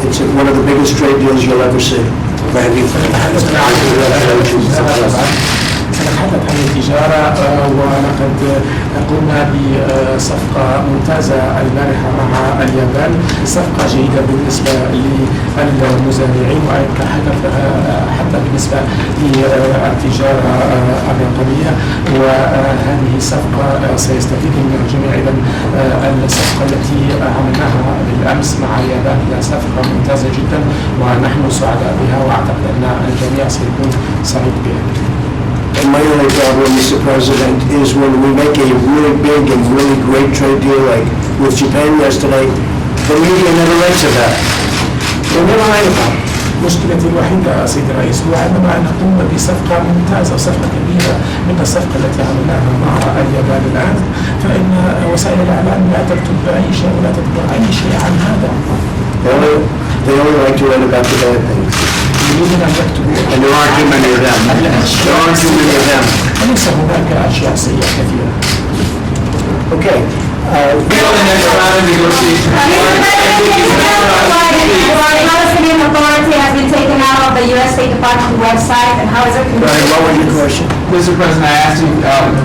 it's one of the biggest trade deals you'll ever see. سنتحدث عن التجارة ولقد قمنا بصفقة ممتازة البارحة مع اليابان، صفقة جيدة بالنسبة للمزارعين حتى بالنسبة للتجارة الرقمية، وهذه الصفقة سيستفيد من الجميع. إذن الصفقة التي عملناها بالأمس مع اليابان هي صفقة ممتازة جدا ونحن سعداء بها، وأعتقد أن الجميع سيكون سعيد بها. And my only problem, Mr. President, is when we make a really big and really great trade deal like with Japan yesterday, the media never writes about it. They never write about it. مشكلتي الوحيدة سيد الرئيس هو عندما نقوم بصفقة ممتازة وصفقة كبيرة من الصفقة التي عملناها مع اليابان الآن، فإن وسائل الإعلام لا تكتب أي شيء ولا تذكر أي شيء عن هذا. They only like to write about the bad things. يريدون أن يكتبوا. And there aren't too many of them. There aren't too many of them. ليس هناك أشياء سيئة كثيرة. Okay. Palestinian Authority has been taken out of the U.S. State Department website, and how is it? Brian, what was your question? Mr. President, I asked you,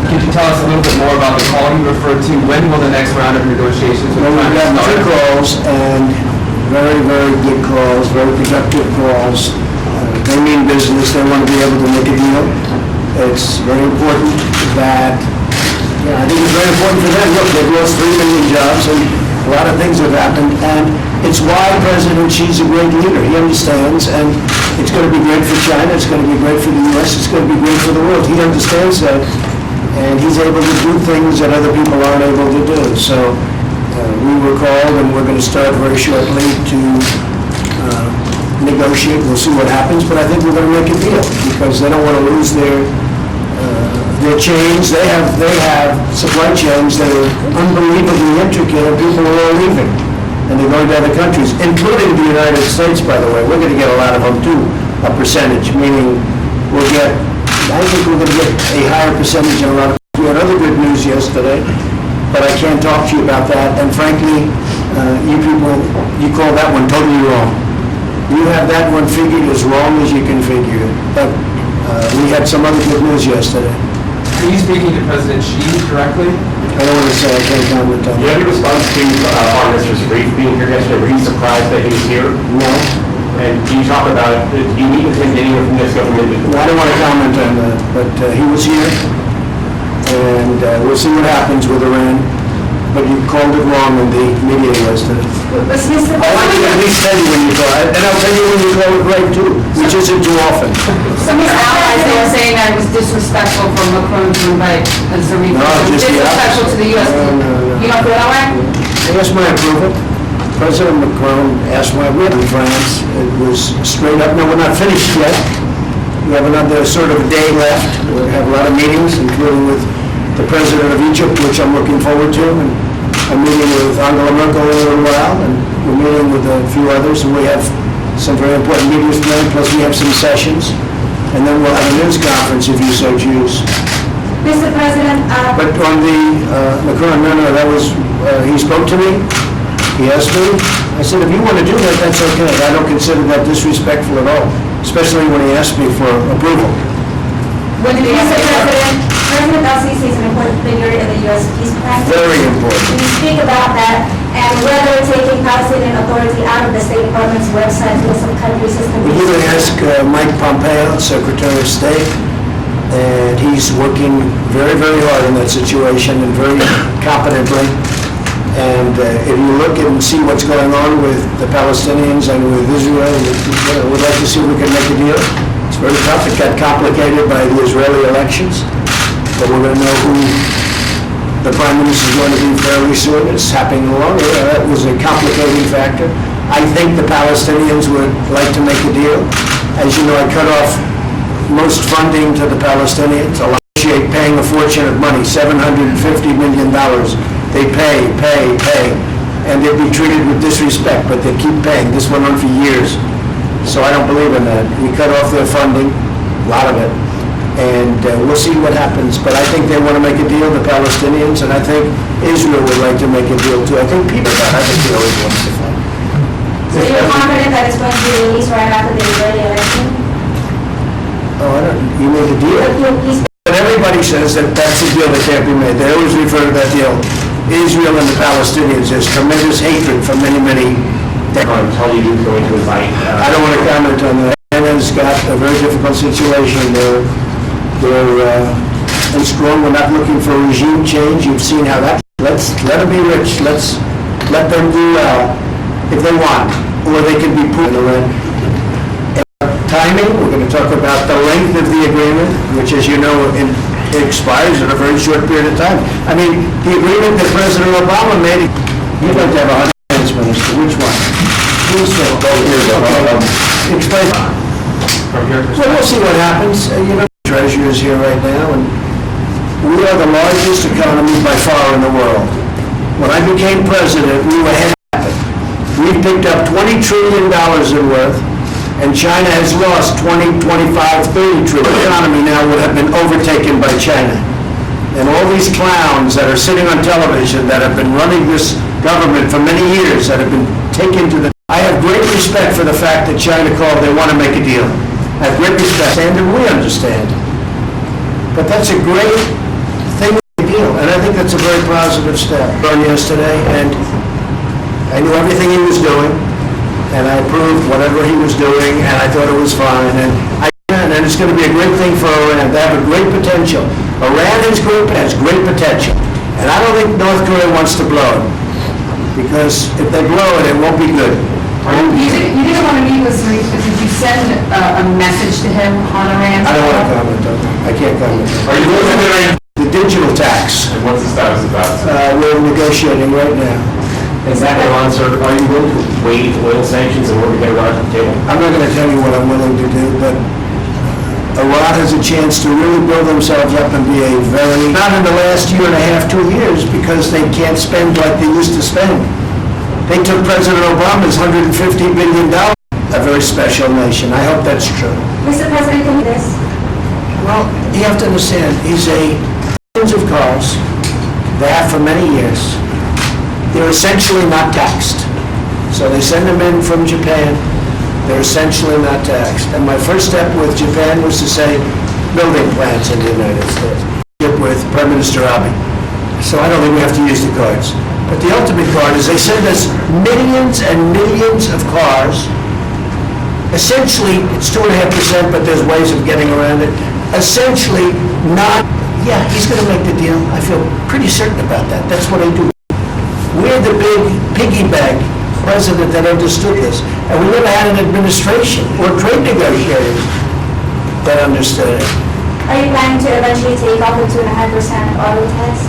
could you tell us a little bit more about the call you referred to? When will the next round of negotiations with Well, we've China had 2 start? calls, and very, very good calls, very productive calls. They mean business. They want to be able to make a deal. It's very important that, I think it's very important for them. Look, they've lost 3 million jobs, and a lot of things have happened, and it's why President Xi's a great leader. He understands, and it's going to be great for China. It's going to be great for the U.S. It's going to be great for the world. He understands that, and he's able to do things that other people aren't able to do. So we were called, and we're going to start very shortly to negotiate. We'll see what happens, but I think we're going to make a deal because they don't want to lose their chains. They have supply chains that are unbelievably intricate, and people are all leaving, and they're going to other countries, including the United States, by the way. We're going to get a lot of them too, a percentage, meaning I think we're going to get a higher percentage in a lot of. We had other good news yesterday, but I can't talk to you about that. And frankly, you people, you call that one totally wrong. You have that one figured as wrong as you can figure it. But we had some other good news yesterday. Are you speaking to President Xi directly? I don't want to say, I can't comment on Do you have that. any response to Prime Minister Reid being here yesterday? Were you surprised that he was here? No, And can you talk about, do you meet with him anywhere from this government? I don't want to comment on that, but he was here, and we'll see what happens with Iran. But you called it wrong in the media yesterday. But Mr. I want you to at least tell you when you call it, and I'll tell you when you call it right too, which isn't too often. Some allies, they were saying that it was disrespectful for Macron to invite Zarif. No, just the disrespectful to the U.S. No. You don't feel that way? He asked my approval. President Macron asked my approval in France. It was straight up, no, we're not finished yet. We have another sort of day left. We'll have a lot of meetings, including with the President of Egypt, which I'm looking forward to. And I'm meeting with Angela Merkel in a little while, and we're meeting with a few others, and we have some very important meetings planned, plus we have some sessions. And then we'll have a news conference if you so choose. Mr. President, But on the Macron, no, that was, he spoke to me, he asked me, I said, if you want to do that, that's okay. I don't consider that disrespectful at all, especially when he asked me for approval. when did Mr. President, President al-Sisi is an important figure in the U.S. peace plan. Very important. Can you speak about that and whether taking Palestinian Authority out of the State Department's website to some country system? We did ask Mike Pompeo, Secretary of State, and he's working very, very hard in that situation and very competently. And if you look and see what's going on with the Palestinians and with Israel, we'd like to see if we can make a deal. It's very tough. It got complicated by the Israeli elections, but we're going to know who the Prime Minister is going to be fairly soon. It's happening along. That was a complicating factor. I think the Palestinians would like to make a deal. As you know, I cut off most funding to the Palestinians. I appreciate paying a fortune of money, $750 million. They pay, and they'd be treated with disrespect, but they keep paying. This went on for years. So I don't believe in that. We cut off their funding, a lot of it, and we'll see what happens. But I think they want to make a deal, the Palestinians, and I think Israel would like to make a deal too. I think people got, I think he always wants to fight. confident that it's going to be released right after the Israeli election? Oh, I don't, you mean the deal? But everybody says that that's a deal that can't be made. They always refer to that deal. Israel and the Palestinians, there's tremendous hatred for many, many. I'm telling you, you're going to invite. I don't want to comment on that. China's got a very difficult situation. They're strong. We're not looking for regime change. You've seen how that. Let's let them be rich. Let's let them do well if they want, or they can be put in the rent. Timing, we're going to talk about the length of the agreement, which, as you know, it expires in a very short period of time. I mean, the agreement that President Obama made, you'd like to have 100 finance minister. Which one? Who's that? Explain. From your Well, perspective. we'll see what happens. You know, the treasurer is here right now, and we are the largest economy by far in the world. When I became president, we were ahead of it. We've picked up $20 trillion in worth, and China has lost 20, 25, 30 trillion. The economy now would have been overtaken by China. And all these clowns that are sitting on television that have been running this government for many years, that have been taken to the... I have great respect for the fact that China called, they want to make a deal. I have great respect, and we understand. But that's a great thing, deal, and I think that's a very positive step. On yesterday, and I knew everything he was doing, and I approved whatever he was doing, and I thought it was fine, and it's going to be a great thing for Iran. They have a great potential. Iran has great potential, and I don't think North Korea wants to blow it, because if they blow it, it won't be good. You didn't want to meet with Zarif, but did you send a message to him on Iran? I don't want to comment on that. I can't comment. Are you looking at The digital tax, and what's the status of that? we're negotiating right now. Exactly, Ron, sir. Are you willing to waive oil sanctions in order to get Iran to the table? I'm not going to tell you what I'm willing to do, but Iran has a chance to really build themselves up and be a very, not in the last year and a half, 2 years, because they can't spend like they used to spend. They took President Obama's $150 billion, a very special nation. I hope that's true. Mr. President, can you do this? Well, you have to understand, he's millions of cars, they have for many years. They're essentially not taxed. So they send them in from Japan, they're essentially not taxed. And my first step with Japan was to say, building plants in the United States. With Prime Minister Abe. So I don't think we have to use the cards. But the ultimate card is they send us millions and millions of cars. Essentially, it's 2.5%, but there's ways of getting around it. Essentially, not, yeah, he's going to make the deal. I feel pretty certain about that. That's what I do. We're the big piggy bank president that understood this. And we never had an administration or trade negotiators that understood it. Are you planning to eventually take off the 2.5% auto tax?